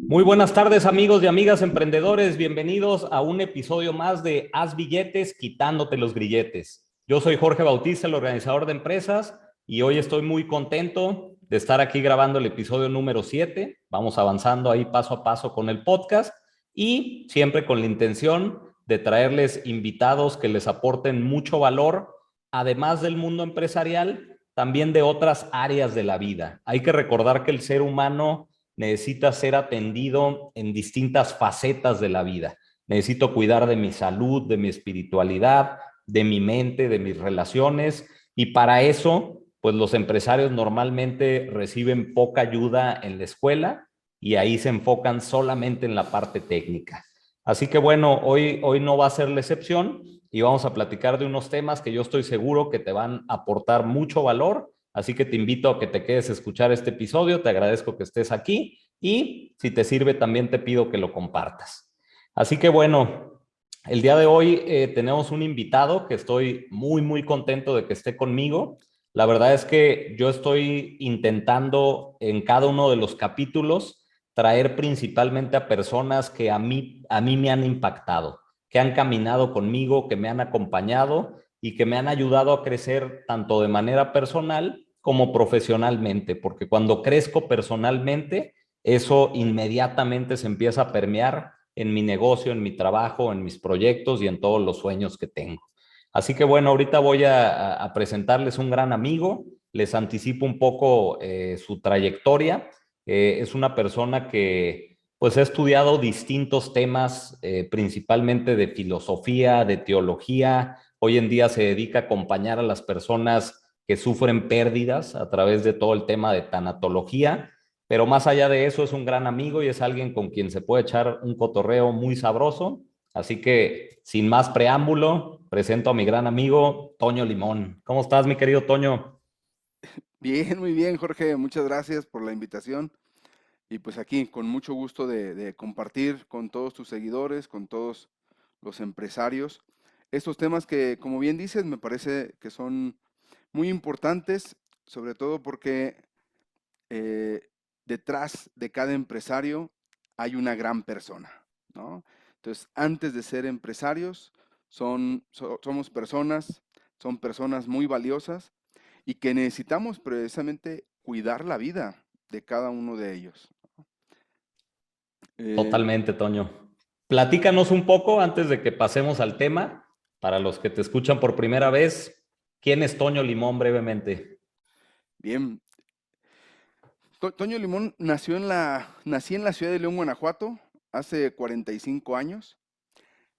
Muy buenas tardes, amigos y amigas emprendedores. Bienvenidos a un episodio más de Haz billetes quitándote los grilletes. Yo soy Jorge Bautista, el organizador de empresas, y hoy estoy muy contento de estar aquí grabando el episodio número 7. Vamos avanzando ahí paso a paso con el podcast y siempre con la intención de traerles invitados que les aporten mucho valor, además del mundo empresarial, también de otras áreas de la vida. Hay que recordar que el ser humano necesita ser atendido en distintas facetas de la vida. Necesito cuidar de mi salud, de mi espiritualidad, de mi mente, de mis relaciones, y para eso, pues los empresarios normalmente reciben poca ayuda en la escuela y ahí se enfocan solamente en la parte técnica. Así que bueno, hoy no va a ser la excepción y vamos a platicar de unos temas que yo estoy seguro que te van a aportar mucho valor. Así que te invito a que te quedes a escuchar este episodio, te agradezco que estés aquí y si te sirve también te pido que lo compartas. Así que bueno, el día de hoy tenemos un invitado que estoy muy contento de que esté conmigo. La verdad es que yo estoy intentando en cada uno de los capítulos traer principalmente a personas que a mí me han impactado, que han caminado conmigo, que me han acompañado y que me han ayudado a crecer tanto de manera personal como profesionalmente, porque cuando crezco personalmente, eso inmediatamente se empieza a permear en mi negocio, en mi trabajo, en mis proyectos y en todos los sueños que tengo. Así que bueno, ahorita voy a presentarles un gran amigo, les anticipo un poco su trayectoria. Es una persona que pues ha estudiado distintos temas, principalmente de filosofía, de teología. Hoy en día se dedica a acompañar a las personas que sufren pérdidas a través de todo el tema de tanatología, pero más allá de eso es un gran amigo y es alguien con quien se puede echar un cotorreo muy sabroso. Así que sin más preámbulo, presento a mi gran amigo Toño Limón. ¿Cómo estás, mi querido Toño? Bien, muy bien, Jorge. Muchas gracias por la invitación. Y pues aquí, con mucho gusto de compartir con todos tus seguidores, con todos los empresarios, estos temas que, como bien dices, me parece que son muy importantes, sobre todo porque eh, detrás de cada empresario hay una gran persona, ¿no? Entonces, antes de ser empresarios, somos personas, son personas muy valiosas y que necesitamos precisamente cuidar la vida de cada uno de ellos. Eh, Totalmente, Toño. Platícanos un poco antes de que pasemos al tema, para los que te escuchan por primera vez, ¿quién es Toño Limón brevemente? Bien, Toño Limón nací en la ciudad de León, Guanajuato, hace 45 años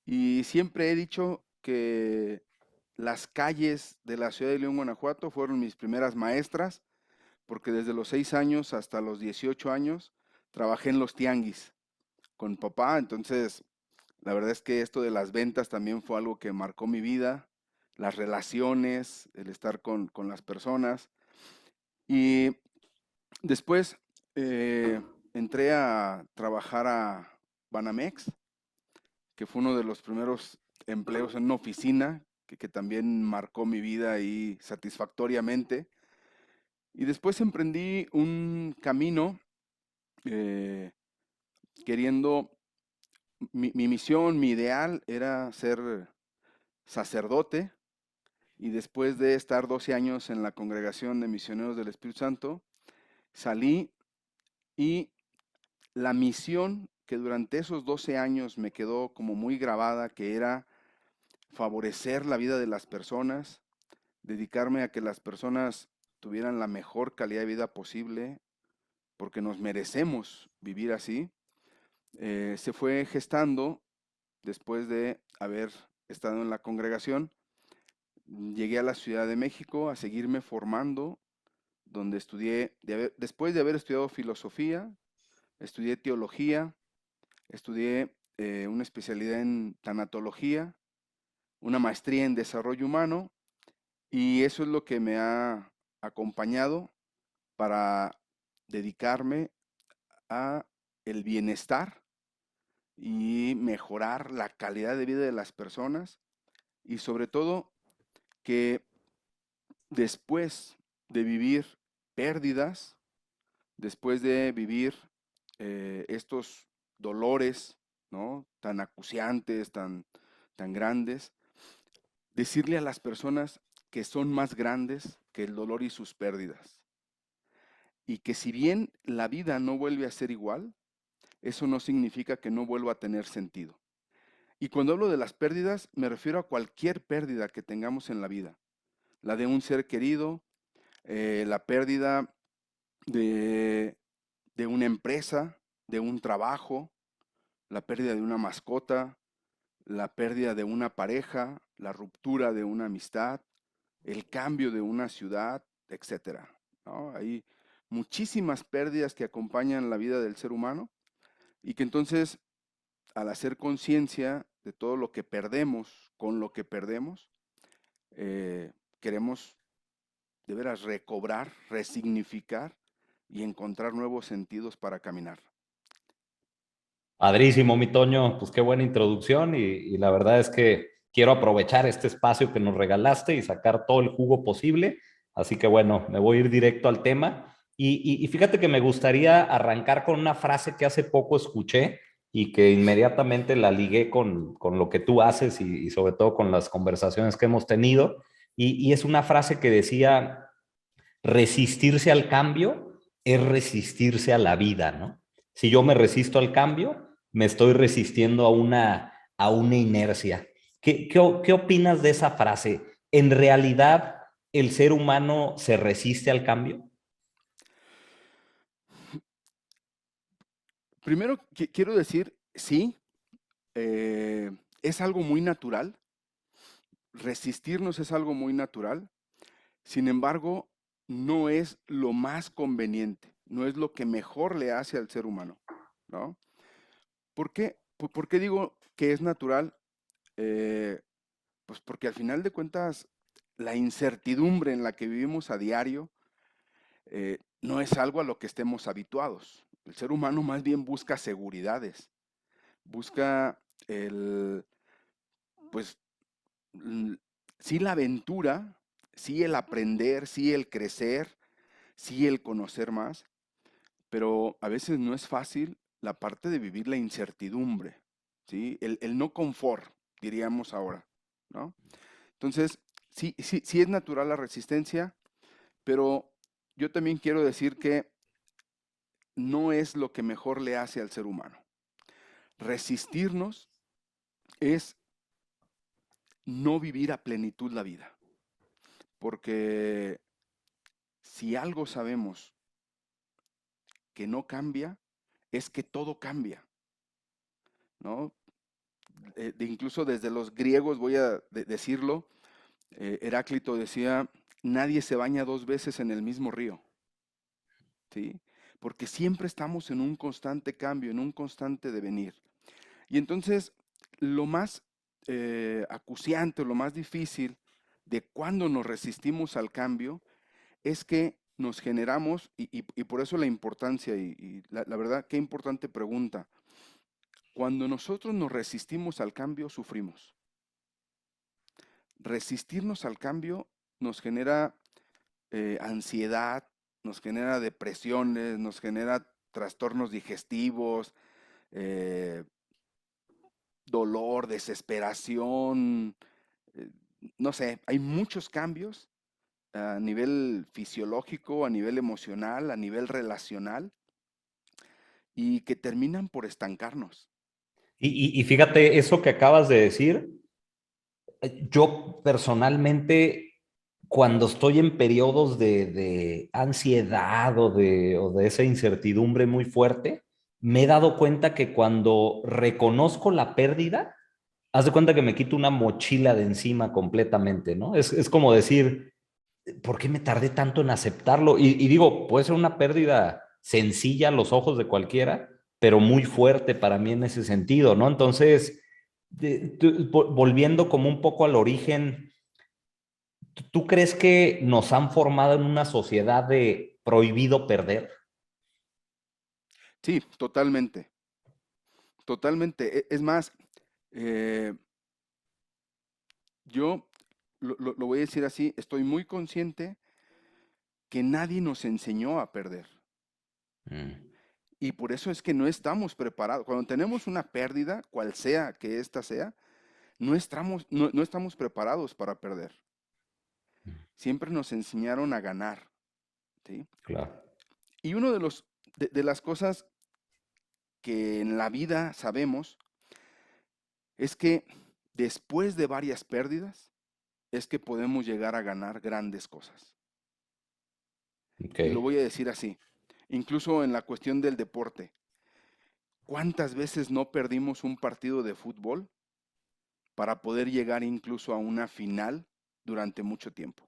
y siempre he dicho que las calles de la ciudad de León, Guanajuato fueron mis primeras maestras, porque desde los 6 años hasta los 18 años trabajé en los tianguis con papá. Entonces la verdad es que esto de las ventas también fue algo que marcó mi vida, las relaciones, el estar con las personas. Y después entré a trabajar a Banamex, que fue uno de los primeros empleos en una oficina, que también marcó mi vida ahí satisfactoriamente. Y después emprendí un camino eh, queriendo, mi misión, mi ideal era ser sacerdote. Y después de estar 12 años en la Congregación de Misioneros del Espíritu Santo, salí y la misión que durante esos 12 años me quedó como muy grabada, que era favorecer la vida de las personas, dedicarme a que las personas tuvieran la mejor calidad de vida posible, porque nos merecemos vivir así, se fue gestando después de haber estado en la congregación. Llegué a la Ciudad de México a seguirme formando, donde estudié, después de haber estudiado filosofía, estudié teología, estudié una especialidad en tanatología, una maestría en desarrollo humano, y eso es lo que me ha acompañado para dedicarme a el bienestar y mejorar la calidad de vida de las personas, y sobre todo que después de vivir pérdidas, después de vivir estos dolores, ¿no? Tan acuciantes, tan grandes, decirle a las personas que son más grandes que el dolor y sus pérdidas. Y que si bien la vida no vuelve a ser igual, eso no significa que no vuelva a tener sentido. Y cuando hablo de las pérdidas, me refiero a cualquier pérdida que tengamos en la vida. La de un ser querido, la pérdida de, de una empresa, de un trabajo, la pérdida de una mascota, la pérdida de una pareja, la ruptura de una amistad, el cambio de una ciudad, etcétera, ¿no? Hay muchísimas pérdidas que acompañan la vida del ser humano y que entonces, al hacer conciencia de todo lo que perdemos con lo que perdemos, queremos de veras recobrar, resignificar y encontrar nuevos sentidos para caminar. Padrísimo, mi Toño, pues qué buena introducción y la verdad es que quiero aprovechar este espacio que nos regalaste y sacar todo el jugo posible. Así que bueno, me voy a ir directo al tema. Y fíjate que me gustaría arrancar con una frase que hace poco escuché y que inmediatamente la ligué con lo que tú haces y sobre todo con las conversaciones que hemos tenido. Y es una frase que decía, resistirse al cambio es resistirse a la vida, ¿no? Si yo me resisto al cambio, me estoy resistiendo a una inercia. ¿Qué opinas de esa frase? ¿En realidad el ser humano se resiste al cambio? Primero, quiero decir, sí, es algo muy natural, resistirnos es algo muy natural, sin embargo, no es lo más conveniente, no es lo que mejor le hace al ser humano, ¿no? ¿Por qué? ¿Por qué digo que es natural? Eh, pues porque al final de cuentas, la incertidumbre en la que vivimos a diario no es algo a lo que estemos habituados. El ser humano más bien busca seguridades, busca el, pues, mm, sí la aventura, sí el aprender, sí el crecer, sí el conocer más, pero a veces no es fácil la parte de vivir la incertidumbre, ¿sí? El no confort, diríamos ahora, ¿no? Entonces, sí es natural la resistencia, pero yo también quiero decir que no es lo que mejor le hace al ser humano. Resistirnos es no vivir a plenitud la vida, porque si algo sabemos que no cambia, es que todo cambia, ¿no? Incluso desde los griegos, voy a decirlo, Heráclito decía, nadie se baña dos veces en el mismo río, ¿sí? Porque siempre estamos en un constante cambio, en un constante devenir. Y entonces, lo más acuciante, lo más difícil de cuando nos resistimos al cambio es que nos generamos, y por eso la importancia, y la verdad, qué importante pregunta. Cuando nosotros nos resistimos al cambio, sufrimos. Resistirnos al cambio nos genera ansiedad, nos genera depresiones, nos genera trastornos digestivos, eh, dolor, desesperación, eh, no sé, hay muchos cambios a nivel fisiológico, a nivel emocional, a nivel relacional, y que terminan por estancarnos. Y fíjate, eso que acabas de decir, yo personalmente, cuando estoy en periodos de ansiedad o de esa incertidumbre muy fuerte, me he dado cuenta que cuando reconozco la pérdida, haz de cuenta que me quito una mochila de encima completamente, ¿no? Es como decir, ¿por qué me tardé tanto en aceptarlo? Y digo, puede ser una pérdida sencilla a los ojos de cualquiera, pero muy fuerte para mí en ese sentido, ¿no? Entonces, volviendo como un poco al origen, ¿tú crees que nos han formado en una sociedad de prohibido perder? Sí, totalmente, totalmente. Es más, eh, yo lo voy a decir así, estoy muy consciente que nadie nos enseñó a perder. Mm. Y por eso es que no estamos preparados. Cuando tenemos una pérdida, cual sea que ésta sea, no estamos preparados para perder. Siempre nos enseñaron a ganar, ¿sí? Claro. Y uno de las cosas que en la vida sabemos es que después de varias pérdidas es que podemos llegar a ganar grandes cosas. Ok. Y lo voy a decir así, incluso en la cuestión del deporte. ¿Cuántas veces no perdimos un partido de fútbol para poder llegar incluso a una final durante mucho tiempo?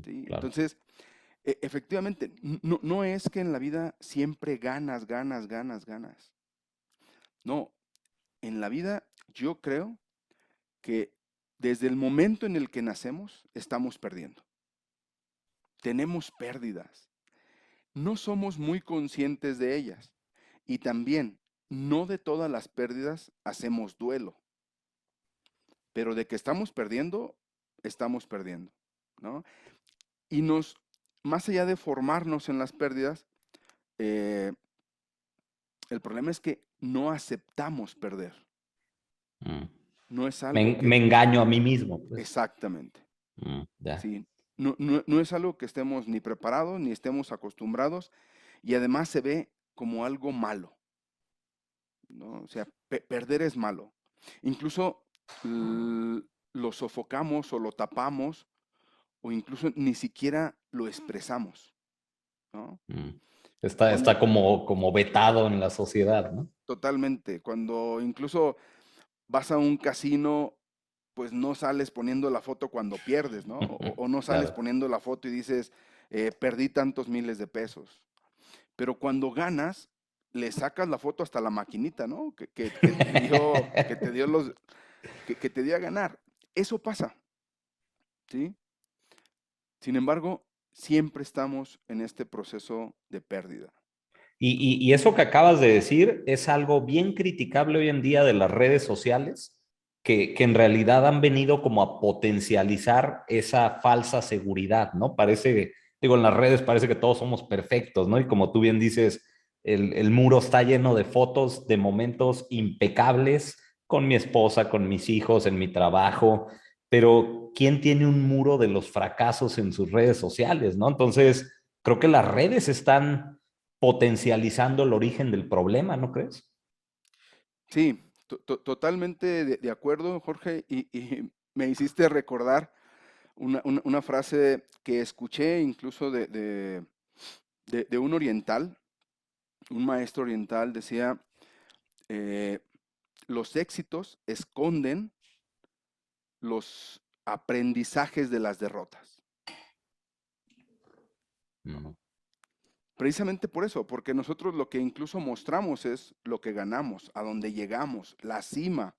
¿Sí? Claro. Entonces, efectivamente, no es que en la vida siempre ganas, ganas, ganas, ganas. No, en la vida yo creo que desde el momento en el que nacemos estamos perdiendo. Tenemos pérdidas. No somos muy conscientes de ellas. Y también, no de todas las pérdidas hacemos duelo. Pero de que estamos perdiendo, ¿no? Y más allá de formarnos en las pérdidas, eh, el problema es que no aceptamos perder. Mm. No es Me, algo me que, engaño a mí mismo, pues. exactamente, Ya. sí. No es algo que estemos ni preparados ni estemos acostumbrados y además se ve como algo malo, ¿no? O sea, perder es malo. Incluso lo sofocamos o lo tapamos o incluso ni siquiera lo expresamos, ¿no? Mm. Está Cuando, como vetado en la sociedad, ¿no? totalmente, cuando incluso vas a un casino, pues no sales poniendo la foto cuando pierdes, ¿no? O no sales Claro. poniendo la foto y dices, perdí tantos miles de pesos. Pero cuando ganas, le sacas la foto hasta la maquinita, ¿no? Que te dio a ganar. Eso pasa, ¿sí? Sin embargo, siempre estamos en este proceso de pérdida. Y eso que acabas de decir es algo bien criticable hoy en día de las redes sociales, que en realidad han venido como a potencializar esa falsa seguridad, ¿no? Parece, digo, en las redes parece que todos somos perfectos, ¿no? Y como tú bien dices, el muro está lleno de fotos de momentos impecables con mi esposa, con mis hijos, en mi trabajo, pero ¿quién tiene un muro de los fracasos en sus redes sociales, ¿no? Entonces, creo que las redes están potencializando el origen del problema, ¿no crees? Sí, totalmente de acuerdo, Jorge, y me hiciste recordar una frase que escuché incluso de un oriental, un maestro oriental decía, eh, los éxitos esconden los aprendizajes de las derrotas. No. Precisamente por eso, porque nosotros lo que incluso mostramos es lo que ganamos, a dónde llegamos, la cima.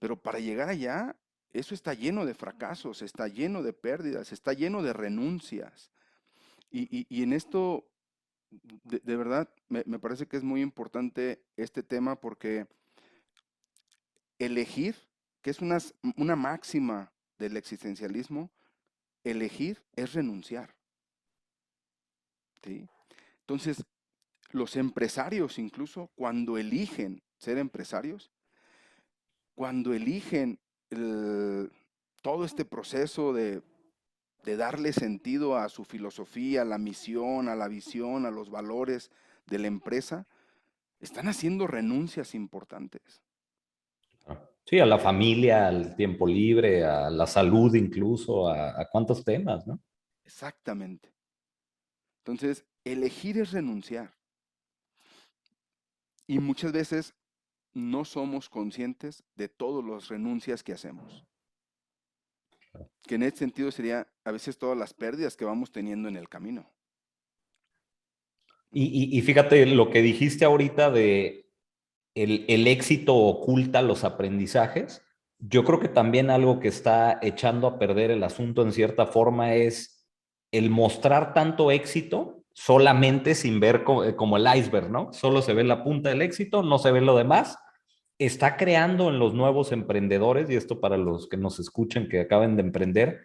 Pero para llegar allá, eso está lleno de fracasos, está lleno de pérdidas, está lleno de renuncias. Y en esto, de verdad, me parece que es muy importante este tema porque elegir, que es una máxima del existencialismo, elegir es renunciar, ¿sí? Entonces, los empresarios incluso, cuando eligen ser empresarios, cuando eligen todo este proceso de darle sentido a su filosofía, a la misión, a la visión, a los valores de la empresa, están haciendo renuncias importantes. Sí, a la familia, al tiempo libre, a la salud incluso, a cuántos temas, ¿no? Exactamente. Entonces, elegir es renunciar. Y muchas veces no somos conscientes de todas las renuncias que hacemos. Que en este sentido sería a veces todas las pérdidas que vamos teniendo en el camino. Y fíjate lo que dijiste ahorita de el éxito oculta los aprendizajes. Yo creo que también algo que está echando a perder el asunto en cierta forma es el mostrar tanto éxito solamente sin ver como el iceberg, ¿no? Solo se ve la punta del éxito, no se ve lo demás. Está creando en los nuevos emprendedores, y esto para los que nos escuchen que acaben de emprender,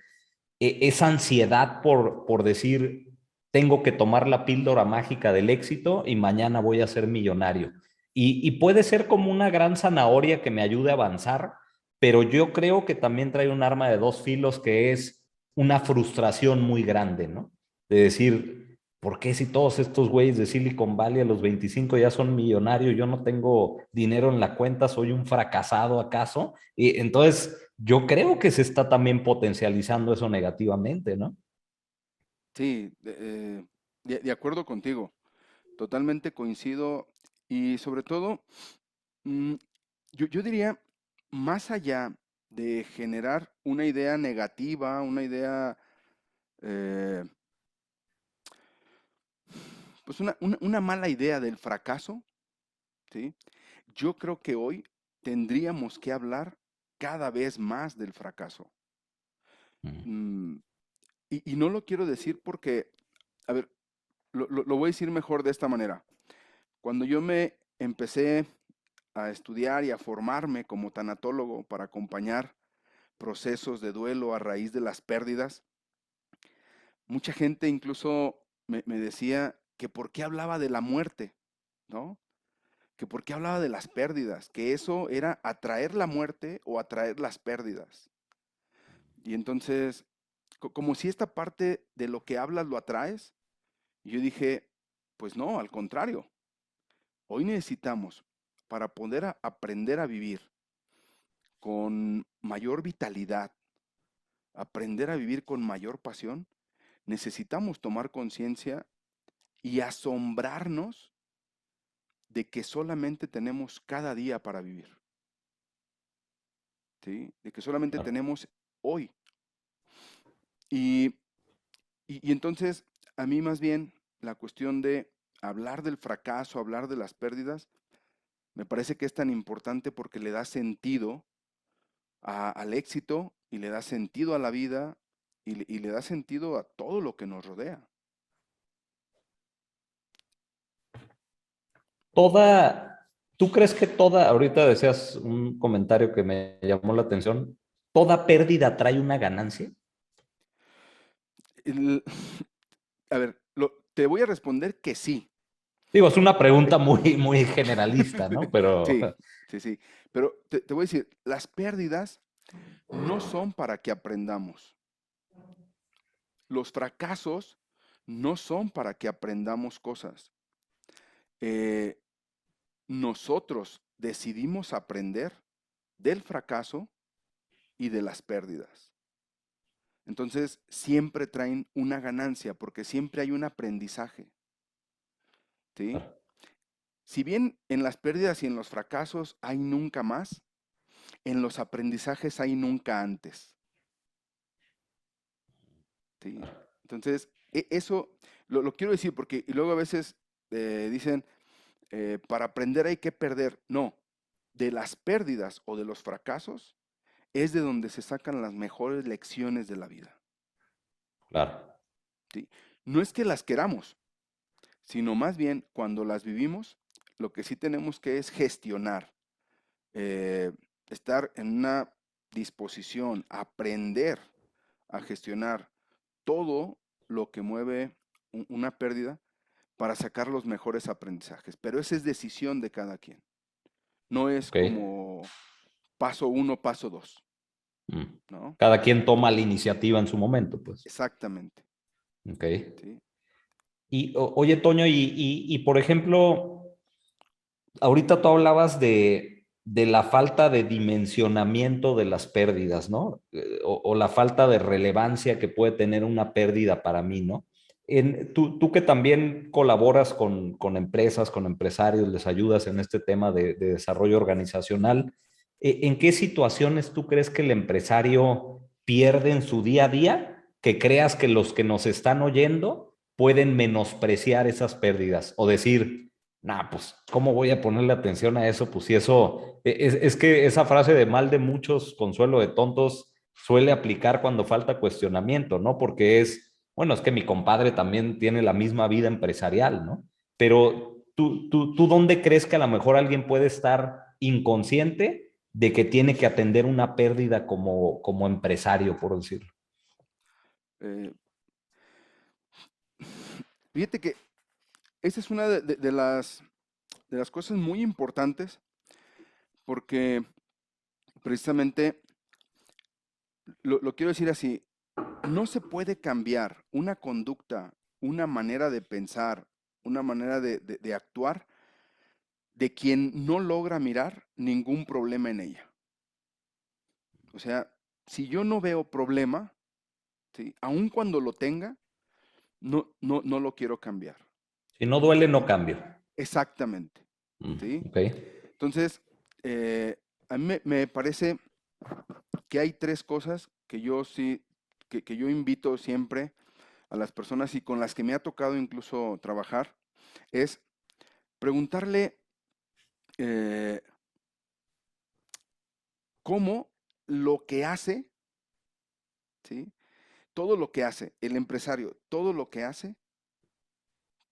esa ansiedad por decir, tengo que tomar la píldora mágica del éxito y mañana voy a ser millonario. Y puede ser como una gran zanahoria que me ayude a avanzar, pero yo creo que también trae un arma de dos filos que es una frustración muy grande, ¿no? De decir, ¿por qué si todos estos güeyes de Silicon Valley a los 25 ya son millonarios, yo no tengo dinero en la cuenta, soy un fracasado acaso? Y entonces yo creo que se está también potencializando eso negativamente, ¿no? Sí, de acuerdo contigo, totalmente coincido y sobre todo, mm, yo diría, más allá de generar una idea negativa, una idea, eh, pues una mala idea del fracaso, ¿sí? Yo creo que hoy tendríamos que hablar cada vez más del fracaso. Mm. Mm, y no lo quiero decir porque, a ver, lo voy a decir mejor de esta manera. Cuando yo me empecé a estudiar y a formarme como tanatólogo para acompañar procesos de duelo a raíz de las pérdidas, mucha gente incluso me decía que por qué hablaba de la muerte, ¿no? Que por qué hablaba de las pérdidas, que eso era atraer la muerte o atraer las pérdidas. Y entonces, como si esta parte de lo que hablas lo atraes, y yo dije, pues no, al contrario, hoy necesitamos, para poder aprender a vivir con mayor vitalidad, aprender a vivir con mayor pasión, necesitamos tomar conciencia y asombrarnos de que solamente tenemos cada día para vivir, ¿sí? De que solamente Claro. tenemos hoy. Y, y entonces, a mí más bien, la cuestión de hablar del fracaso, hablar de las pérdidas, me parece que es tan importante porque le da sentido al éxito y le da sentido a la vida y le da sentido a todo lo que nos rodea. Toda, ¿tú crees que toda, ahorita decías un comentario que me llamó la atención, toda pérdida trae una ganancia? El- a ver, te voy a responder que sí. Digo, es una pregunta muy, muy generalista, ¿no? Pero, Sí, sí, sí. Pero te voy a decir, las pérdidas no son para que aprendamos. Los fracasos no son para que aprendamos cosas. Eh, nosotros decidimos aprender del fracaso y de las pérdidas. Entonces, siempre traen una ganancia porque siempre hay un aprendizaje, ¿sí? Si bien en las pérdidas y en los fracasos hay nunca más, en los aprendizajes hay nunca antes, ¿sí? Entonces, eso lo quiero decir porque y luego a veces dicen, para aprender hay que perder. No, de las pérdidas o de los fracasos es de donde se sacan las mejores lecciones de la vida, claro, ¿sí? No es que las queramos, sino más bien cuando las vivimos, lo que sí tenemos que es gestionar, eh, estar en una disposición, aprender a gestionar todo lo que mueve una pérdida para sacar los mejores aprendizajes. Pero esa es decisión de cada quien. No es ok. como paso uno, paso dos, Mm. ¿no? Cada quien toma la iniciativa en su momento, pues. Exactamente, Ok. ¿sí? Y oye, Toño, por ejemplo, ahorita tú hablabas de la falta de dimensionamiento de las pérdidas, ¿no? O la falta de relevancia que puede tener una pérdida para mí, ¿no? Tú que también colaboras con empresas, con empresarios, les ayudas en este tema de desarrollo organizacional, ¿en qué situaciones tú crees que el empresario pierde en su día a día que creas que los que nos están oyendo pueden menospreciar esas pérdidas o decir, nah, pues, ¿cómo voy a ponerle atención a eso? Pues si eso, es que esa frase de mal de muchos, consuelo de tontos, suele aplicar cuando falta cuestionamiento, ¿no? Porque es, bueno, es que mi compadre también tiene la misma vida empresarial, ¿no? Pero tú ¿dónde crees que a lo mejor alguien puede estar inconsciente de que tiene que atender una pérdida como empresario, por decirlo? Eh, Fíjate que esa es una de las cosas muy importantes porque precisamente lo quiero decir así, no se puede cambiar una conducta, una manera de pensar, una manera de actuar de quien no logra mirar ningún problema en ella. O sea, si yo no veo problema, ¿sí? Aun cuando lo tenga, no lo quiero cambiar. Si no duele, no ¿Sí? cambio. Exactamente. ¿Sí? Ok. Entonces, a mí me parece que hay tres cosas que yo sí, que yo invito siempre a las personas y con las que me ha tocado incluso trabajar, es preguntarle eh, cómo lo que hace, ¿sí? Todo lo que hace, el empresario, todo lo que hace,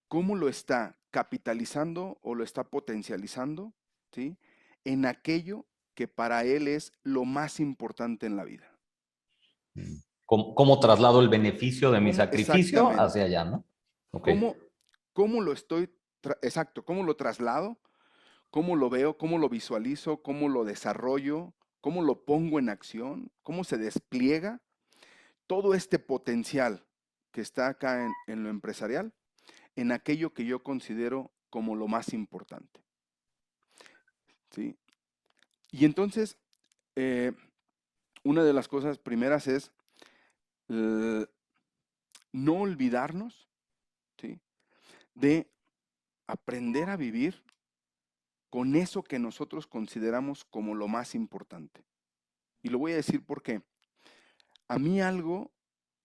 cómo lo está capitalizando o lo está potencializando, ¿sí? En aquello que para él es lo más importante en la vida. ¿Cómo traslado el beneficio de mi ¿Cómo sacrificio hacia exactamente? allá, no? Ok. ¿Cómo, cómo lo estoy, exacto, cómo lo traslado? ¿Cómo lo veo? ¿Cómo lo visualizo? ¿Cómo lo desarrollo? ¿Cómo lo pongo en acción? ¿Cómo se despliega todo este potencial que está acá en lo empresarial, en aquello que yo considero como lo más importante? ¿Sí? Y entonces, eh, una de las cosas primeras es eh, no olvidarnos, ¿sí? De aprender a vivir con eso que nosotros consideramos como lo más importante. Y lo voy a decir porque a mí algo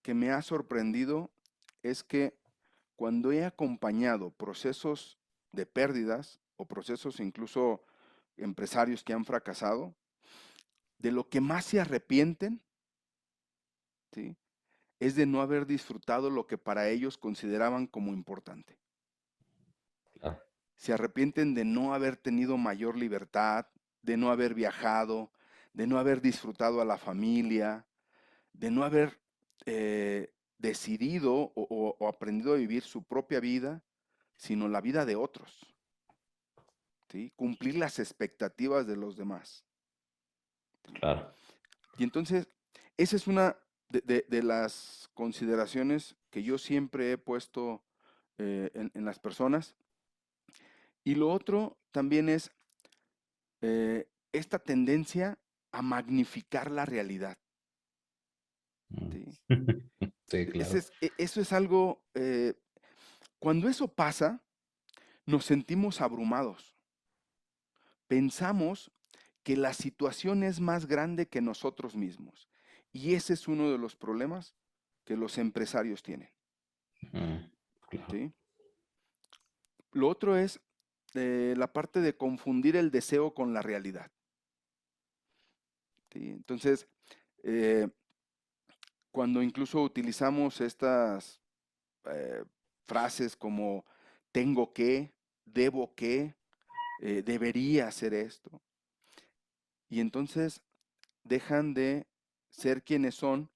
que me ha sorprendido es que cuando he acompañado procesos de pérdidas o procesos incluso empresarios que han fracasado, de lo que más se arrepienten, ¿sí? Es de no haber disfrutado lo que para ellos consideraban como importante. Claro. Se arrepienten de no haber tenido mayor libertad, de no haber viajado, de no haber disfrutado a la familia, de no haber decidido o aprendido a vivir su propia vida, sino la vida de otros, ¿sí? Cumplir las expectativas de los demás. ¿Sí? Claro. Y entonces, esa es una de las consideraciones que yo siempre he puesto en las personas. Y lo otro también es esta tendencia a magnificar la realidad. Mm. ¿Sí? Sí, claro. Eso es algo, cuando eso pasa, nos sentimos abrumados. Pensamos que la situación es más grande que nosotros mismos. Y ese es uno de los problemas que los empresarios tienen. Mm, claro. ¿Sí? Lo otro es la parte de confundir el deseo con la realidad. ¿Sí? Entonces, eh, cuando incluso utilizamos estas eh, frases como tengo que, debo que, debería hacer esto, y entonces dejan de ser quienes son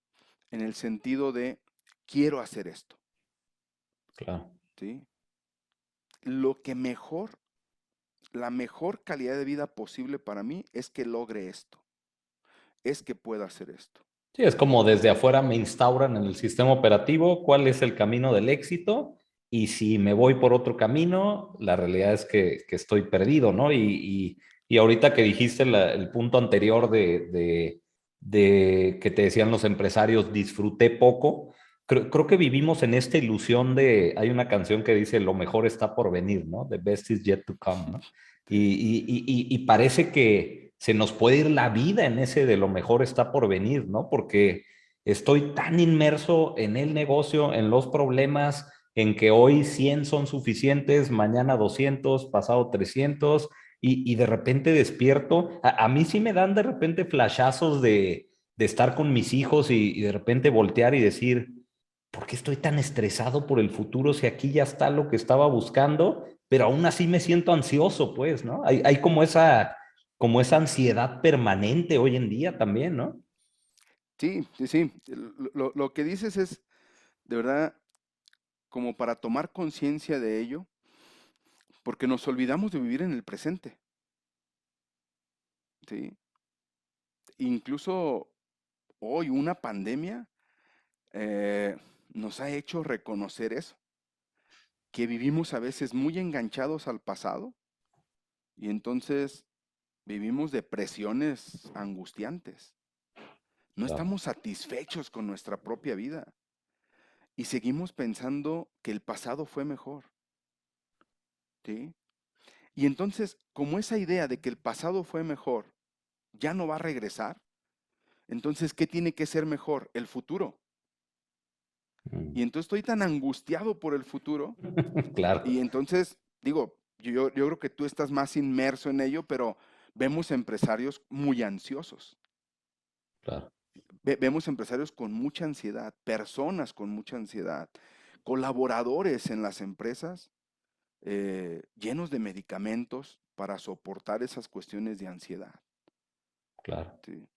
en el sentido de quiero hacer esto, Claro. ¿sí? Lo que mejor, la mejor calidad de vida posible para mí es que logre esto, es que pueda hacer esto. Sí, es como desde afuera me instauran en el sistema operativo cuál es el camino del éxito y si me voy por otro camino, la realidad es que estoy perdido, ¿no? Y ahorita que dijiste el punto anterior de que te decían los empresarios, disfruté poco, creo que vivimos en esta ilusión de, hay una canción que dice, lo mejor está por venir, ¿no? The best is yet to come, ¿no? Sí, Y parece que se nos puede ir la vida en ese de lo mejor está por venir, ¿no? Porque estoy tan inmerso en el negocio, en los problemas, en que hoy 100 son suficientes, mañana 200, pasado 300, y de repente despierto. A mí sí me dan de repente flashazos de estar con mis hijos y de repente voltear y decir, ¿por qué estoy tan estresado por el futuro si aquí ya está lo que estaba buscando? Pero aún así me siento ansioso, pues, ¿no? Hay como esa ansiedad permanente hoy en día también, ¿no? sí, sí, sí. Lo que dices es de verdad como para tomar conciencia de ello, porque nos olvidamos de vivir en el presente, ¿sí? Incluso hoy una pandemia eh, nos ha hecho reconocer eso, que vivimos a veces muy enganchados al pasado y entonces vivimos depresiones angustiantes. No Claro. estamos satisfechos con nuestra propia vida y seguimos pensando que el pasado fue mejor, ¿sí? Y entonces, como esa idea de que el pasado fue mejor ya no va a regresar, entonces, ¿qué tiene que ser mejor? El futuro. Mm. Y entonces estoy tan angustiado por el futuro Claro, y entonces, digo, yo creo que tú estás más inmerso en ello, pero vemos empresarios muy ansiosos. claro, Vemos empresarios con mucha ansiedad, personas con mucha ansiedad, colaboradores en las empresas llenos de medicamentos para soportar esas cuestiones de ansiedad. claro. ¿Sí?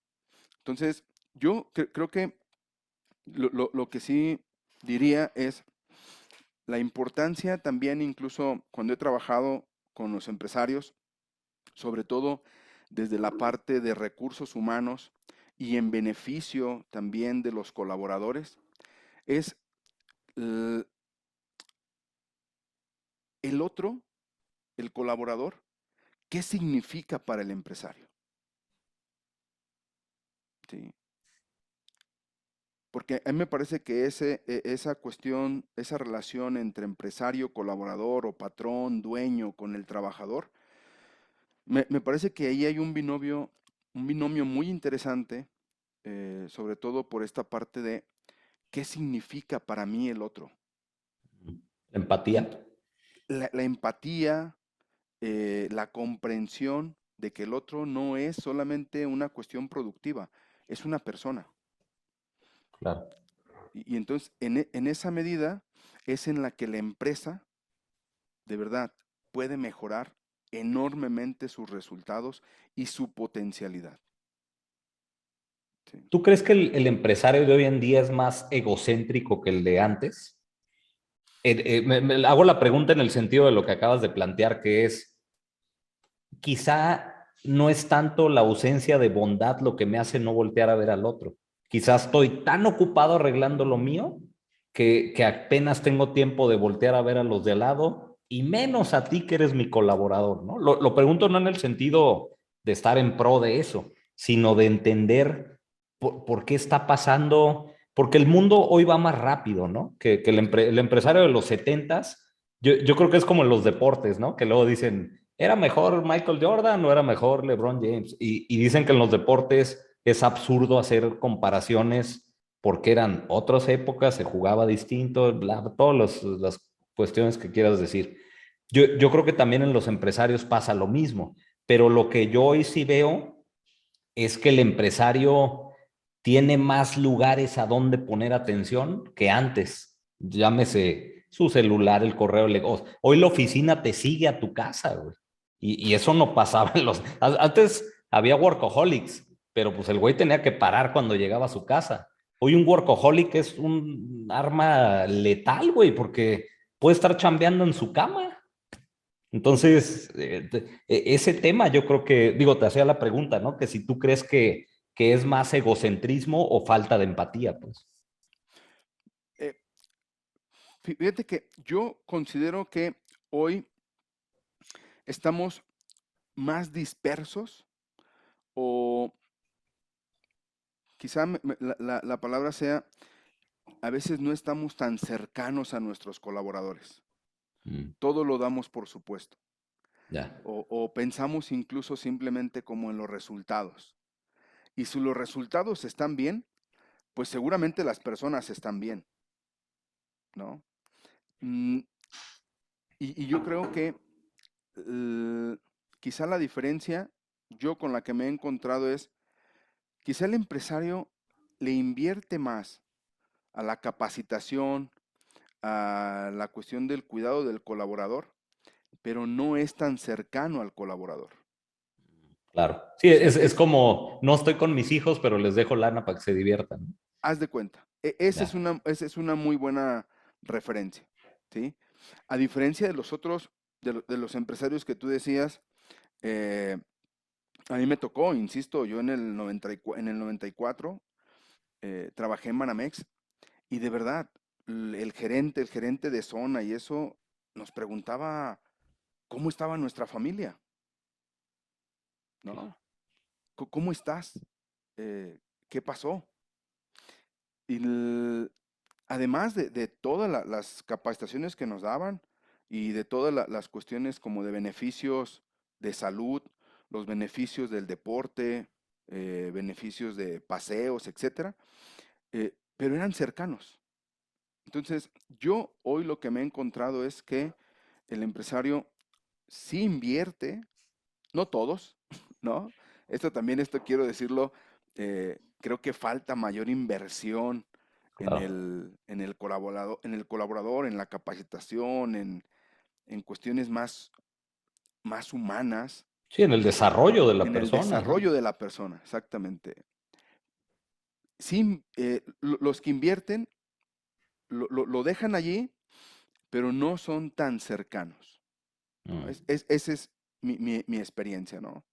Entonces, yo creo que lo que sí diría es la importancia también, incluso cuando he trabajado con los empresarios, sobre todo desde la parte de recursos humanos y en beneficio también de los colaboradores, es l- el otro, el colaborador, ¿qué significa para el empresario? ¿Sí? Porque a mí me parece que esa cuestión, esa relación entre empresario, colaborador o patrón, dueño con el trabajador, me parece que ahí hay un binomio muy interesante, sobre todo por esta parte de qué significa para mí el otro. Y Empatía. la empatía, la comprensión de que el otro no es solamente una cuestión productiva, es una persona. Claro. Y entonces, en esa medida es en la que la empresa, de verdad, puede mejorar enormemente sus resultados y su potencialidad. Sí. ¿Tú crees que el empresario de hoy en día es más egocéntrico que el de antes? Me hago la pregunta en el sentido de lo que acabas de plantear, que es, quizá no es tanto la ausencia de bondad lo que me hace no voltear a ver al otro. Quizás estoy tan ocupado arreglando lo mío que apenas tengo tiempo de voltear a ver a los de al lado y menos a ti que eres mi colaborador, ¿no? Lo pregunto no en el sentido de estar en pro de eso, sino de entender por qué está pasando, porque el mundo hoy va más rápido, ¿no? Que Sí. el empresario de los setentas, yo creo que es como en los deportes, ¿no? Que luego dicen, ¿era mejor Michael Jordan o era mejor LeBron James? Y dicen que en los deportes es absurdo hacer comparaciones porque eran otras épocas, se jugaba distinto, bla, todas las cuestiones que quieras decir. Yo creo que también en los empresarios pasa lo mismo, pero lo que yo hoy sí veo es que el empresario tiene más lugares a donde poner atención que antes. Llámese su celular, el correo electrónico. Hoy la oficina te sigue a tu casa, güey. Y eso no pasaba en los... Antes había workaholics, pero pues el güey tenía que parar cuando llegaba a su casa. Hoy un workaholic es un arma letal, güey, porque puede estar chambeando en su cama. Entonces, ese tema yo creo que, digo, te hacía la pregunta, ¿no? Que si tú crees que es más egocentrismo o falta de empatía, pues. Eh, Fíjate que yo considero que hoy estamos más dispersos o quizá la palabra sea, a veces no estamos tan cercanos a nuestros colaboradores. Mm, Todo lo damos por supuesto. ya, O pensamos incluso simplemente como en los resultados. Y si los resultados están bien, pues seguramente las personas están bien, ¿no? Mm, y yo creo que eh, quizá la diferencia yo con la que me he encontrado es, quizá el empresario le invierte más a la capacitación, a la cuestión del cuidado del colaborador, pero no es tan cercano al colaborador. claro. Sí, Sí, es como, no estoy con mis hijos, pero les dejo lana para que se diviertan. haz de cuenta. Ya, Esa es una muy buena referencia. ¿sí? A diferencia de los otros, de los empresarios que tú decías, eh, a mí me tocó, insisto, yo en el 94 trabajé en Banamex y de verdad, el gerente de zona y eso nos preguntaba cómo estaba nuestra familia, ¿no? ¿Cómo estás? Eh, ¿Qué pasó? Y además de todas las capacitaciones que nos daban y de todas las cuestiones como de beneficios de salud, los beneficios del deporte, beneficios de paseos, etcétera, pero eran cercanos. Entonces, yo hoy lo que me he encontrado es que el empresario sí invierte, no todos, ¿no? Esto quiero decirlo, creo que falta mayor inversión Claro. en el colaborador, en la capacitación, en cuestiones más humanas, Sí, en el desarrollo de la en el persona, ¿no? desarrollo de la persona, exactamente. Sí, los que invierten lo dejan allí, pero no son tan cercanos, ¿no? Mm. Esa es mi experiencia, ¿no?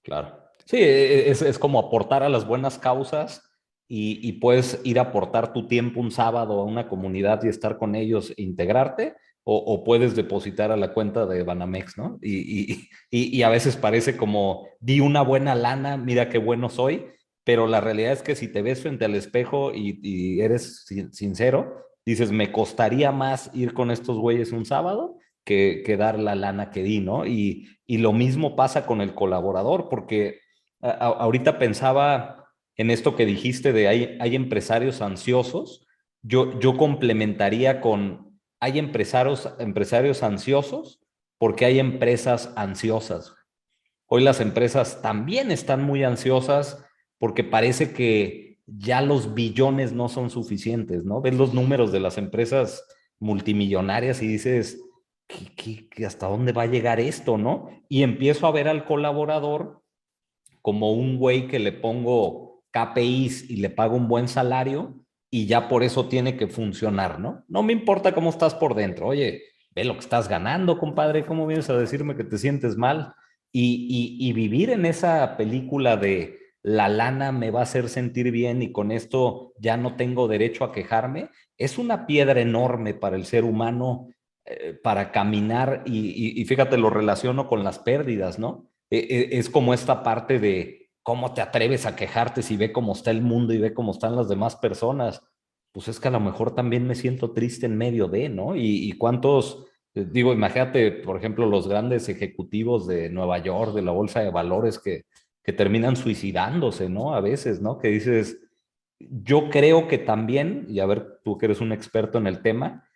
Claro. Sí, es como aportar a las buenas causas y puedes ir a aportar tu tiempo un sábado a una comunidad y estar con ellos e integrarte, o puedes depositar a la cuenta de Banamex, ¿no? Y a veces parece como, di una buena lana, mira qué bueno soy, pero la realidad es que si te ves frente al espejo y eres sincero, dices, me costaría más ir con estos güeyes un sábado que dar la lana que di, ¿no? Y lo mismo pasa con el colaborador, porque ahorita pensaba en esto que dijiste de hay empresarios ansiosos, yo complementaría con, hay empresarios ansiosos porque hay empresas ansiosas. Hoy las empresas también están muy ansiosas porque parece que ya los billones no son suficientes, ¿no? Ves los números de las empresas multimillonarias y dices, hasta dónde va a llegar esto, ¿no? Y empiezo a ver al colaborador como un güey que le pongo KPIs y le pago un buen salario y ya por eso tiene que funcionar, ¿no? No me importa cómo estás por dentro. Oye, ve lo que estás ganando, compadre. ¿Cómo vienes a decirme que te sientes mal? Y vivir en esa película de la lana me va a hacer sentir bien y con esto ya no tengo derecho a quejarme, es una piedra enorme para el ser humano, para caminar y fíjate, lo relaciono con las pérdidas, ¿no? Es como esta parte de cómo te atreves a quejarte si ve cómo está el mundo y ve cómo están las demás personas. Pues es que a lo mejor también me siento triste en medio de, ¿no? Y cuántos, digo, imagínate, por ejemplo, los grandes ejecutivos de Nueva York, de la Bolsa de Valores, que terminan suicidándose, ¿no? A veces, ¿no? Que dices, yo creo que también, y a ver, tú que eres un experto en el tema,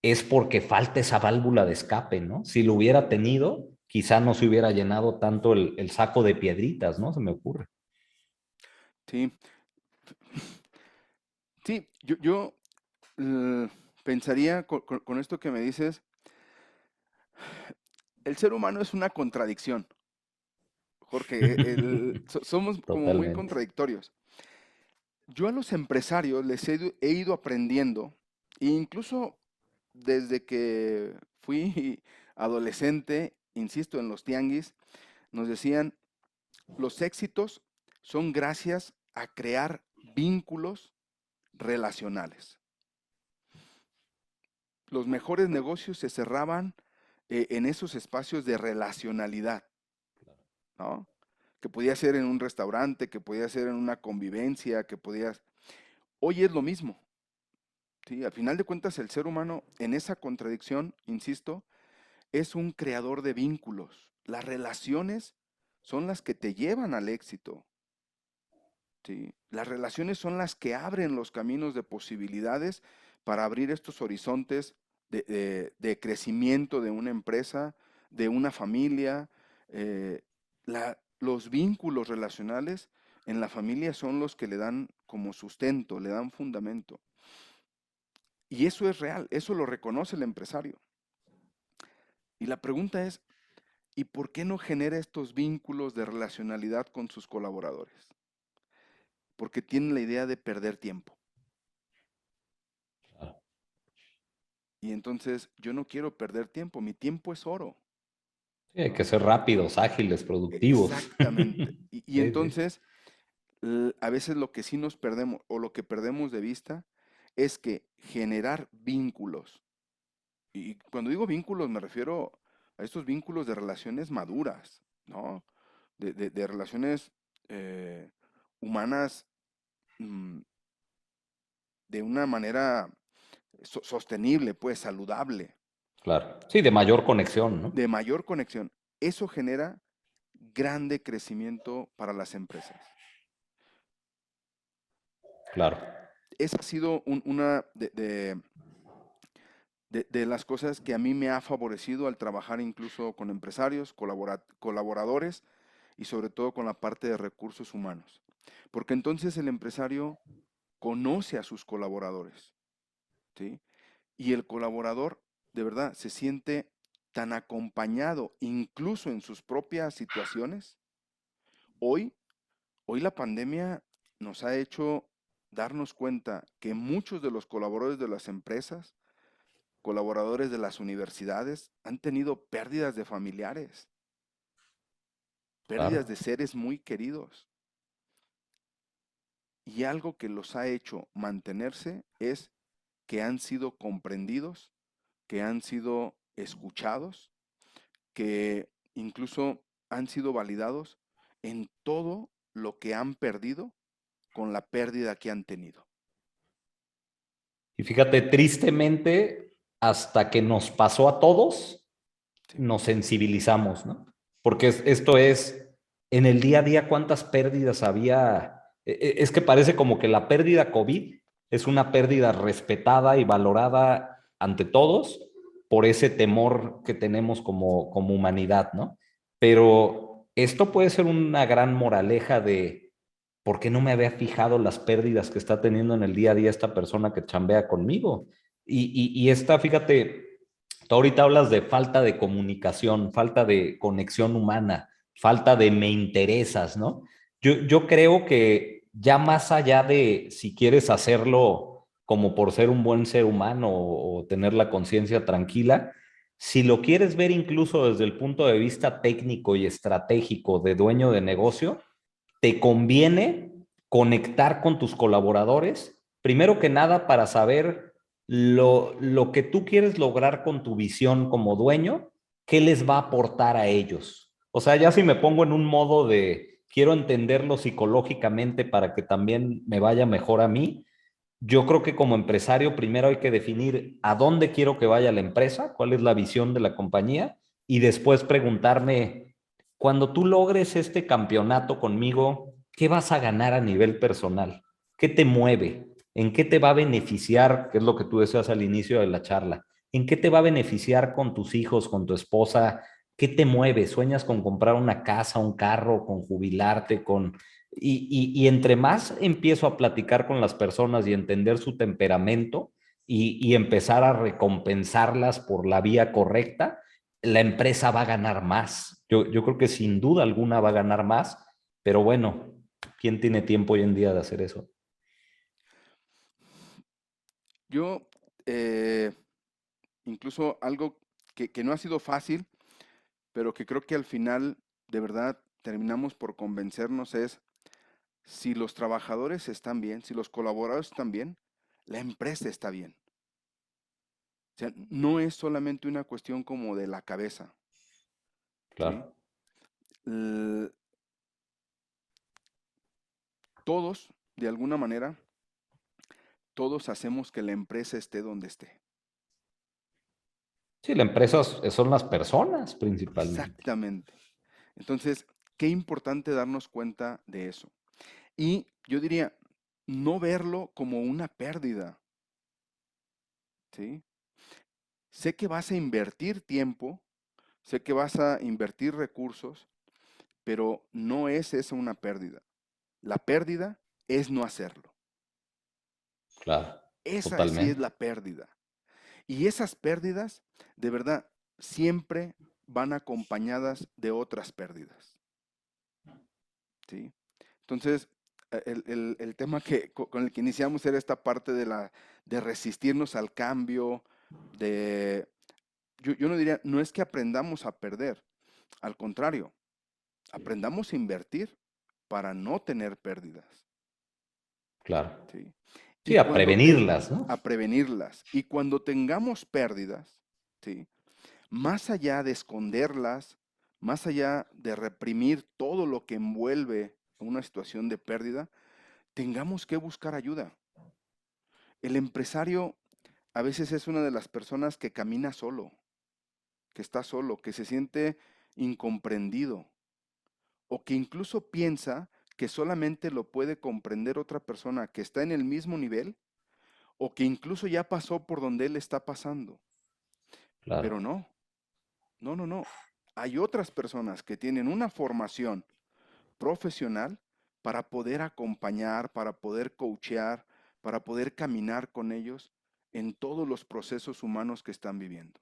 es porque falta esa válvula de escape, ¿no? Si lo hubiera tenido, quizá no se hubiera llenado tanto el saco de piedritas, ¿no? Se me ocurre. Sí, sí, yo eh, pensaría con esto que me dices, el ser humano es una contradicción, Jorge. Somos como muy Totalmente. contradictorios. Yo a los empresarios he ido aprendiendo, e incluso desde que fui adolescente, insisto, en los tianguis, nos decían, los éxitos son gracias a crear vínculos relacionales. Los mejores negocios se cerraban en esos espacios de relacionalidad, ¿no? Que podía ser en un restaurante, que podía ser en una convivencia, que podías... Hoy es lo mismo, ¿sí? Al final de cuentas, el ser humano, en esa contradicción, insisto, es un creador de vínculos. Las relaciones son las que te llevan al éxito, ¿sí? Las relaciones son las que abren los caminos de posibilidades para abrir estos horizontes de crecimiento de una empresa, de una familia. Los vínculos relacionales en la familia son los que le dan como sustento, le dan fundamento. Y eso es real, eso lo reconoce el empresario. Y la pregunta es, ¿y por qué no genera estos vínculos de relacionalidad con sus colaboradores? Porque tienen la idea de perder tiempo. Y entonces yo no quiero perder tiempo, mi tiempo es oro. Sí, hay que ¿No? ser rápidos, ágiles, productivos. Exactamente. Y Sí, sí, entonces, a veces lo que sí nos perdemos o lo que perdemos de vista es que generar vínculos, y cuando digo vínculos me refiero a estos vínculos de relaciones maduras, ¿no? De relaciones eh, humanas, mm, de una manera sostenible, pues saludable, claro. Sí, de mayor conexión, ¿no? de mayor conexión. Eso genera grande crecimiento para las empresas. Claro. Esa ha sido una de las cosas que a mí me ha favorecido al trabajar incluso con empresarios, colaboradores y sobre todo con la parte de recursos humanos. Porque entonces el empresario conoce a sus colaboradores, ¿sí? Y el colaborador de verdad se siente tan acompañado, incluso en sus propias situaciones. Hoy, hoy la pandemia nos ha hecho darnos cuenta que muchos de los colaboradores de las empresas, colaboradores de las universidades, han tenido pérdidas de familiares, pérdidas Claro. de seres muy queridos. Y algo que los ha hecho mantenerse es que han sido comprendidos, que han sido escuchados, que incluso han sido validados en todo lo que han perdido con la pérdida que han tenido. Y fíjate, tristemente, hasta que nos pasó a todos, ¿Sí? nos sensibilizamos, ¿no? Porque esto es, en el día a día, ¿cuántas pérdidas había? Es que parece como que la pérdida COVID es una pérdida respetada y valorada ante todos por ese temor que tenemos como humanidad, ¿no? Pero esto puede ser una gran moraleja de por qué no me había fijado las pérdidas que está teniendo en el día a día esta persona que chambea conmigo. Y esta, fíjate, tú ahorita hablas de falta de comunicación, falta de conexión humana, falta de me interesas, ¿no? Yo creo que ya más allá de si quieres hacerlo como por ser un buen ser humano o tener la conciencia tranquila, si lo quieres ver incluso desde el punto de vista técnico y estratégico de dueño de negocio, te conviene conectar con tus colaboradores, primero que nada para saber lo que tú quieres lograr con tu visión como dueño, qué les va a aportar a ellos. O sea, ya si me pongo en un modo de quiero entenderlo psicológicamente para que también me vaya mejor a mí, yo creo que como empresario primero hay que definir a dónde quiero que vaya la empresa, cuál es la visión de la compañía y después preguntarme, cuando tú logres este campeonato conmigo, ¿qué vas a ganar a nivel personal? ¿Qué te mueve? ¿En qué te va a beneficiar? Que es lo que tú decías al inicio de la charla. ¿En qué te va a beneficiar con tus hijos, con tu esposa? ¿Qué te mueve? ¿Sueñas con comprar una casa, un carro, con jubilarte, con y entre más empiezo a platicar con las personas y entender su temperamento y empezar a recompensarlas por la vía correcta, la empresa va a ganar más. Yo creo que sin duda alguna va a ganar más, pero bueno, ¿quién tiene tiempo hoy en día de hacer eso? Yo, eh, incluso algo que no ha sido fácil, pero que creo que al final de verdad terminamos por convencernos es, si los trabajadores están bien, si los colaboradores están bien, la empresa está bien. O sea, no es solamente una cuestión como de la cabeza, ¿sí? Claro. L- Todos, de alguna manera, todos hacemos que la empresa esté donde esté. Sí, la empresa son las personas principalmente. Exactamente. Entonces, qué importante darnos cuenta de eso. Y yo diría, no verlo como una pérdida, ¿sí? Sé que vas a invertir tiempo, sé que vas a invertir recursos, pero no es esa una pérdida. La pérdida es no hacerlo. Claro, Esa sí es totalmente. la pérdida. Y esas pérdidas, de verdad, siempre van acompañadas de otras pérdidas, ¿sí? Entonces, el tema con el que iniciamos era esta parte de resistirnos al cambio, de, yo no diría, no es que aprendamos a perder, al contrario, aprendamos a invertir para no tener pérdidas, Claro. ¿sí? Y Sí, a prevenirlas, ¿no? a prevenirlas. Y cuando tengamos pérdidas, ¿sí? Más allá de esconderlas, más allá de reprimir todo lo que envuelve una situación de pérdida, tengamos que buscar ayuda. El empresario a veces es una de las personas que camina solo, que está solo, que se siente incomprendido o que incluso piensa que solamente lo puede comprender otra persona que está en el mismo nivel o que incluso ya pasó por donde él está pasando. Claro. Pero no, no, no, no. Hay otras personas que tienen una formación profesional para poder acompañar, para poder coachear, para poder caminar con ellos en todos los procesos humanos que están viviendo.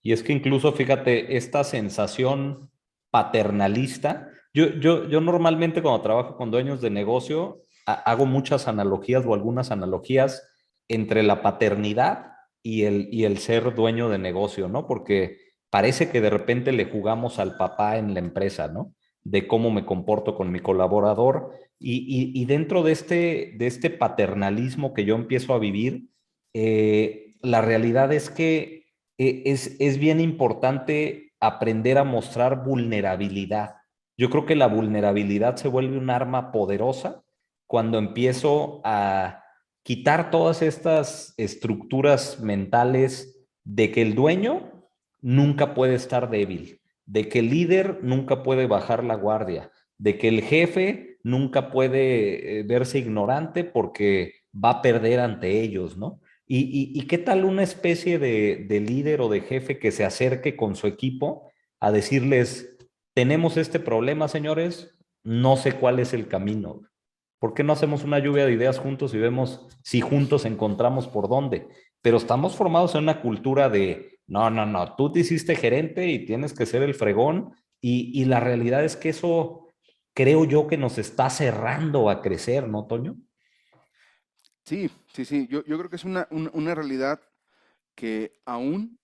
Y es que incluso, fíjate, esta sensación paternalista, yo normalmente cuando trabajo con dueños de negocio, hago muchas analogías o algunas analogías entre la paternidad y el ser dueño de negocio, ¿no? Porque parece que de repente le jugamos al papá en la empresa, ¿no? De cómo me comporto con mi colaborador. Y dentro de este paternalismo que yo empiezo a vivir, la realidad es que es bien importante aprender a mostrar vulnerabilidad. Yo creo que la vulnerabilidad se vuelve un arma poderosa cuando empiezo a quitar todas estas estructuras mentales de que el dueño nunca puede estar débil, de que el líder nunca puede bajar la guardia, de que el jefe nunca puede verse ignorante porque va a perder ante ellos, ¿no? Y qué tal una especie de líder o de jefe que se acerque con su equipo a decirles, tenemos este problema, señores, no sé cuál es el camino. ¿Por qué no hacemos una lluvia de ideas juntos y vemos si juntos encontramos por dónde? Pero estamos formados en una cultura de, no, no, no, tú te hiciste gerente y tienes que ser el fregón. Y la realidad es que eso creo yo que nos está cerrando a crecer, ¿no, Toño? Sí, sí, sí, yo creo que es una realidad que aún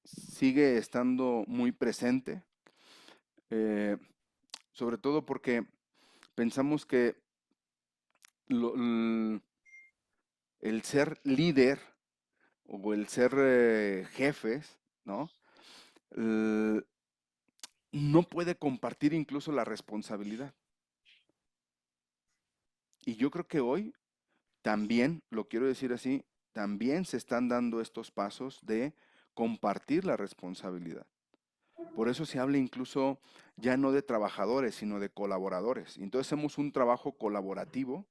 sigue estando muy presente, eh, sobre todo porque pensamos que lo- l- el ser líder o el ser jefes, ¿no? L- no puede compartir incluso la responsabilidad. Y yo creo que hoy también, lo quiero decir así, también se están dando estos pasos de compartir la responsabilidad. Por eso se habla incluso ya no de trabajadores, sino de colaboradores. Entonces hacemos un trabajo colaborativo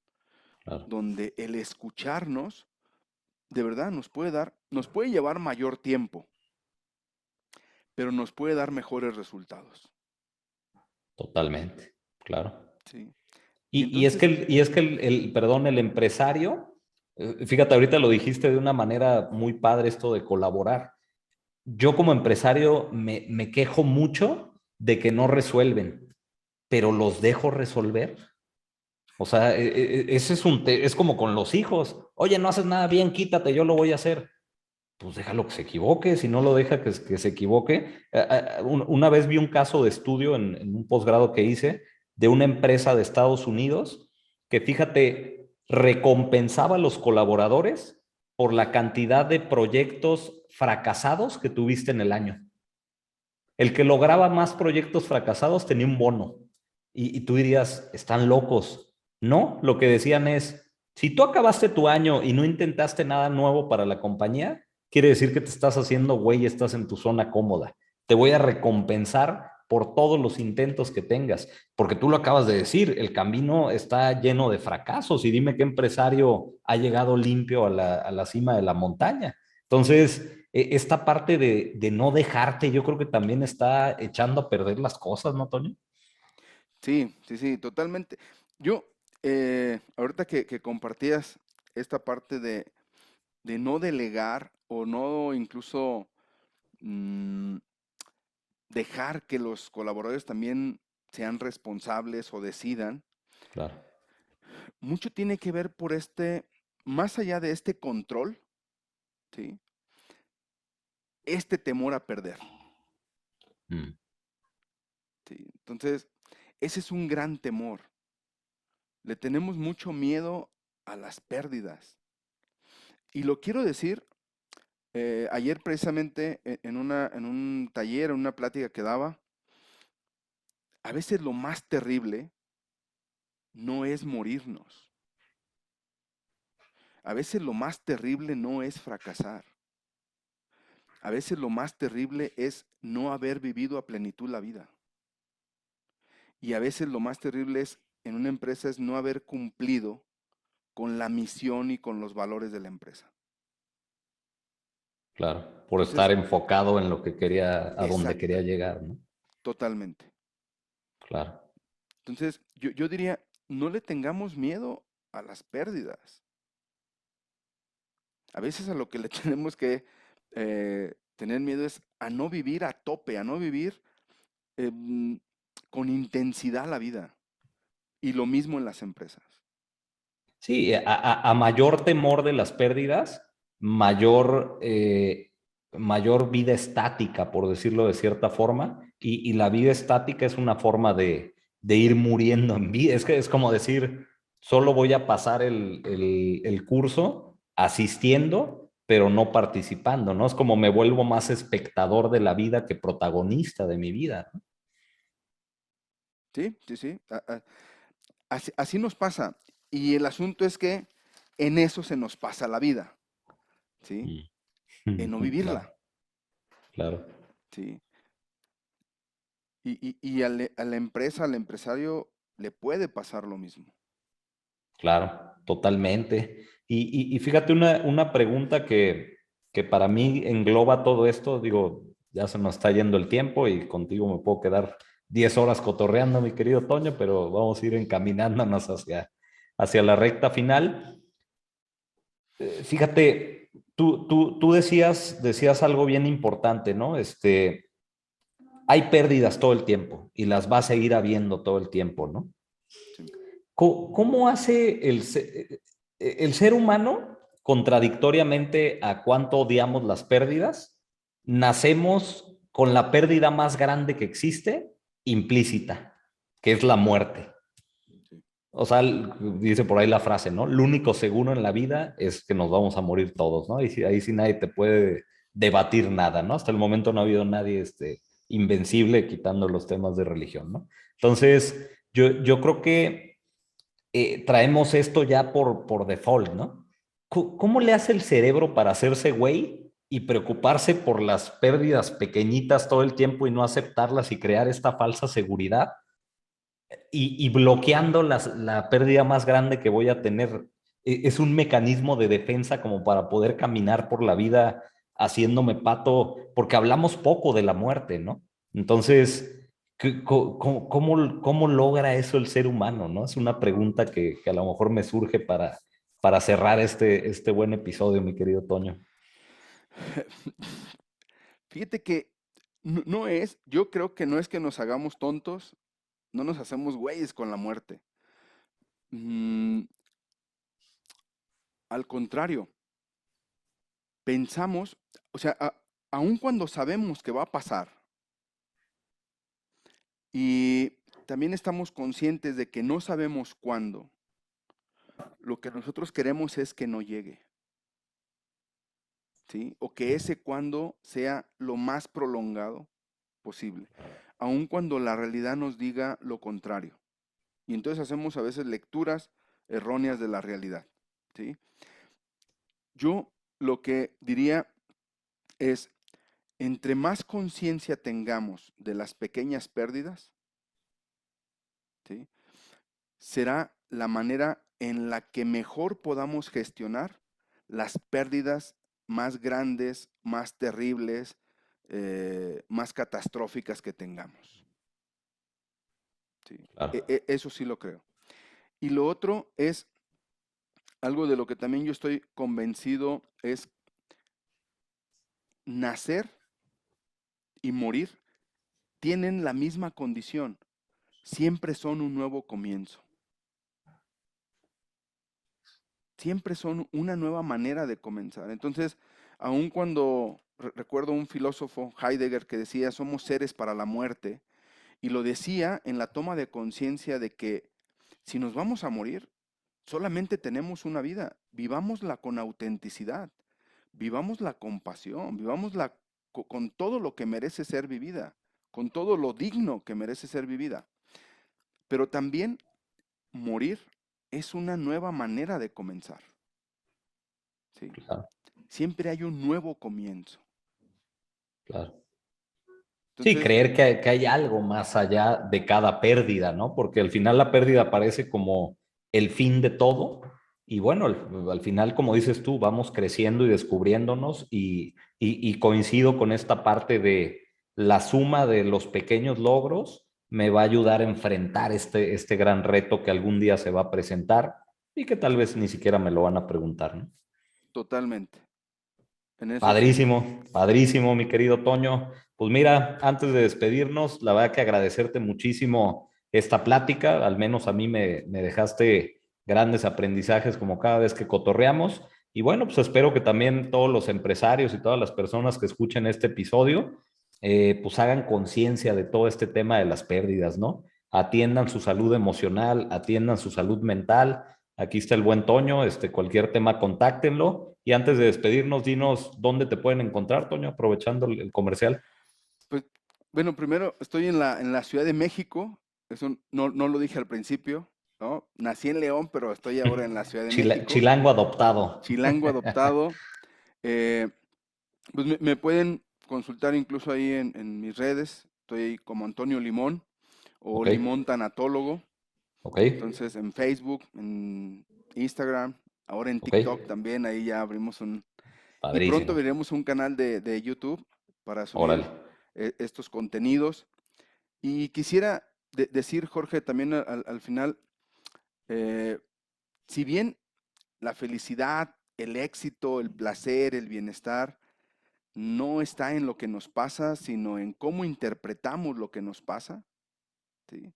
Claro. donde el escucharnos de verdad nos puede llevar mayor tiempo, pero nos puede dar mejores resultados. Totalmente, claro. ¿Sí? Y Y entonces, y es que perdón, el empresario, fíjate, ahorita lo dijiste de una manera muy padre esto de colaborar. Yo como empresario me quejo mucho de que no resuelven, pero los dejo resolver. O sea, ese es es como con los hijos. Oye, no haces nada bien, quítate, yo lo voy a hacer. Pues déjalo que se equivoque, si no lo deja que se equivoque. Una vez vi un caso de estudio en un posgrado que hice de una empresa de Estados Unidos que, fíjate, recompensaba a los colaboradores por la cantidad de proyectos fracasados que tuviste en el año. El que lograba más proyectos fracasados tenía un bono. Y tú dirías, están locos. No, lo que decían es, si tú acabaste tu año y no intentaste nada nuevo para la compañía, quiere decir que te estás haciendo güey y estás en tu zona cómoda. Te voy a recompensar por todos los intentos que tengas, porque tú lo acabas de decir, el camino está lleno de fracasos y dime qué empresario ha llegado limpio a a la cima de la montaña. Entonces, esta parte de no dejarte, yo creo que también está echando a perder las cosas, ¿no, Toño? sí, sí, sí, totalmente. Yo, ahorita que compartías esta parte de no delegar o no incluso mm, dejar que los colaboradores también sean responsables o decidan, Claro, mucho tiene que ver por más allá de este control, ¿sí? este temor a perder. Mm. ¿Sí? Entonces, ese es un gran temor. Le tenemos mucho miedo a las pérdidas. Y lo quiero decir, ayer precisamente en un taller, en una plática que daba, a veces lo más terrible no es morirnos. A veces lo más terrible no es fracasar. A veces lo más terrible es no haber vivido a plenitud la vida. Y a veces lo más terrible es en una empresa es no haber cumplido con la misión y con los valores de la empresa. Claro, por estar Entonces, enfocado en lo que quería, a donde exacta, quería llegar, ¿no? totalmente. Claro. Entonces, yo diría, no le tengamos miedo a las pérdidas. A veces a lo que le tenemos que tener miedo es a no vivir a tope, a no vivir em, con intensidad la vida. Y lo mismo en las empresas. Sí, a mayor temor de las pérdidas, mayor vida estática, por decirlo de cierta forma, y la vida estática es una forma de ir muriendo en vida. Es que es como decir, solo voy a pasar el curso asistiendo, pero no participando, ¿no? Es como me vuelvo más espectador de la vida que protagonista de mi vida, ¿no? Sí, sí, sí. Así nos pasa. Y el asunto es que en eso se nos pasa la vida, ¿sí? En no Mm. vivirla, Claro, claro. ¿sí? Y a la empresa, al empresario, le puede pasar lo mismo. Claro, totalmente. Y fíjate una pregunta que para mí engloba todo esto, digo, ya se nos está yendo el tiempo y contigo me puedo quedar 10 horas cotorreando, mi querido Toño, pero vamos a ir encaminándonos hacia la recta final. Fíjate, tú decías algo bien importante, ¿no? Hay pérdidas todo el tiempo y las va a seguir habiendo todo el tiempo, ¿no? Sí. ¿Cómo hace el ser humano, contradictoriamente a cuánto odiamos las pérdidas, nacemos con la pérdida más grande que existe, implícita, que es la muerte? Sí. O sea, dice por ahí la frase, ¿no? Lo único seguro en la vida es que nos vamos a morir todos, ¿no? Y ahí sí nadie te puede debatir nada, ¿no? Hasta el momento no ha habido nadie invencible quitando los temas de religión, ¿no? Entonces, yo creo que traemos esto ya por default, ¿no? ¿Cómo le hace el cerebro para hacerse güey y preocuparse por las pérdidas pequeñitas todo el tiempo y no aceptarlas y crear esta falsa seguridad y bloqueando la pérdida más grande que voy a tener? Es un mecanismo de defensa como para poder caminar por la vida haciéndome pato, porque hablamos poco de la muerte, ¿no? Entonces, ¿cómo logra eso el ser humano, no? Es una pregunta que a lo mejor me surge para cerrar este buen episodio, mi querido Toño. Fíjate que no es, yo creo que no es que nos hagamos tontos, no nos hacemos güeyes con la muerte. Mm, al contrario, pensamos, o sea, aun cuando sabemos que va a pasar y también estamos conscientes de que no sabemos cuándo, lo que nosotros queremos es que no llegue, ¿sí? O que ese cuándo sea lo más prolongado posible, aun cuando la realidad nos diga lo contrario. Y entonces hacemos a veces lecturas erróneas de la realidad, ¿sí? Yo lo que diría es, entre más conciencia tengamos de las pequeñas pérdidas, ¿sí? Será la manera en la que mejor podamos gestionar las pérdidas más grandes, más terribles, más catastróficas que tengamos. ¿Sí? Claro. Eso sí lo creo. Y lo otro es algo de lo que también yo estoy convencido es nacer y morir tienen la misma condición. Siempre son un nuevo comienzo. Siempre son una nueva manera de comenzar. Entonces, aun cuando recuerdo un filósofo, Heidegger, que decía, somos seres para la muerte, y lo decía en la toma de conciencia de que si nos vamos a morir, solamente tenemos una vida, vivámosla con autenticidad, vivámosla con pasión, vivámosla con todo lo que merece ser vivida, con todo lo digno que merece ser vivida. Pero también morir es una nueva manera de comenzar. ¿Sí? Claro, Siempre hay un nuevo comienzo. claro. Sí, Entonces, creer que hay algo más allá de cada pérdida, ¿no? Porque al final la pérdida parece como el fin de todo. Y bueno, al final, como dices tú, vamos creciendo y descubriéndonos y coincido con esta parte de la suma de los pequeños logros me va a ayudar a enfrentar este gran reto que algún día se va a presentar y que tal vez ni siquiera me lo van a preguntar, ¿no? totalmente. En eso sí. Padrísimo, padrísimo, mi querido Toño. Pues mira, antes de despedirnos, la verdad que agradecerte muchísimo esta plática, al menos a mí me dejaste grandes aprendizajes como cada vez que cotorreamos. Y bueno, pues espero que también todos los empresarios y todas las personas que escuchen este episodio, pues hagan conciencia de todo este tema de las pérdidas, ¿no? Atiendan su salud emocional, atiendan su salud mental. Aquí está el buen Toño, cualquier tema, contáctenlo. Y antes de despedirnos, dinos dónde te pueden encontrar, Toño, aprovechando el comercial. Pues, bueno, primero estoy en la Ciudad de México. Eso no lo dije al principio, ¿no? Nací en León, pero estoy ahora en la Ciudad de México. Chilango adoptado. Chilango adoptado. Eh, pues me pueden consultar incluso ahí en mis redes. Estoy ahí como Antonio Limón o Ok, Limón Tanatólogo. ok, Entonces en Facebook, en Instagram, ahora en ok. TikTok también, ahí ya abrimos y pronto Padrísimo. veremos un canal de YouTube para Órale. subir estos contenidos. Y quisiera decir, Jorge, también al final, eh, si bien la felicidad, el éxito, el placer, el bienestar, no está en lo que nos pasa, sino en cómo interpretamos lo que nos pasa, ¿sí?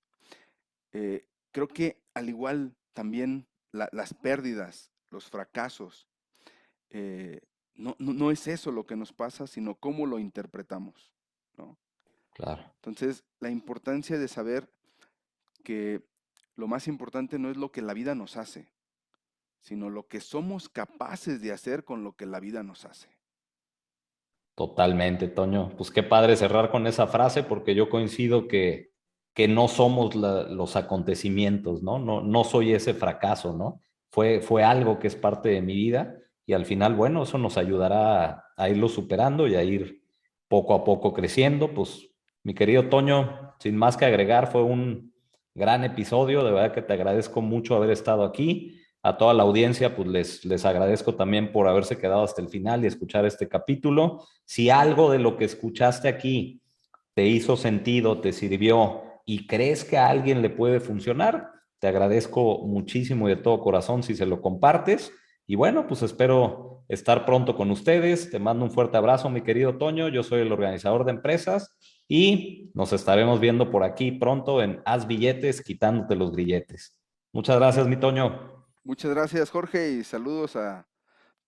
Creo que al igual también las pérdidas, los fracasos, eh, no es eso lo que nos pasa, sino cómo lo interpretamos, ¿no? Claro. Entonces, la importancia de saber que lo más importante no es lo que la vida nos hace, sino lo que somos capaces de hacer con lo que la vida nos hace. Totalmente, Toño. Pues qué padre cerrar con esa frase porque yo coincido que no somos los acontecimientos, ¿no? No, no soy ese fracaso, ¿no? Fue algo que es parte de mi vida y al final, bueno, eso nos ayudará a irlo superando y a ir poco a poco creciendo. Pues mi querido Toño, sin más que agregar, fue un gran episodio. De verdad que te agradezco mucho haber estado aquí. A toda la audiencia, pues les agradezco también por haberse quedado hasta el final y escuchar este capítulo. Si algo de lo que escuchaste aquí te hizo sentido, te sirvió y crees que a alguien le puede funcionar, te agradezco muchísimo y de todo corazón si se lo compartes. Y bueno, pues espero estar pronto con ustedes. Te mando un fuerte abrazo, mi querido Toño. Yo soy el organizador de empresas y nos estaremos viendo por aquí pronto en Haz Billetes, quitándote los grilletes. Muchas gracias, mi Toño. Muchas gracias, Jorge, y saludos a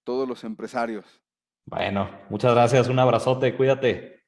todos los empresarios. Bueno, muchas gracias. Un abrazote. Cuídate.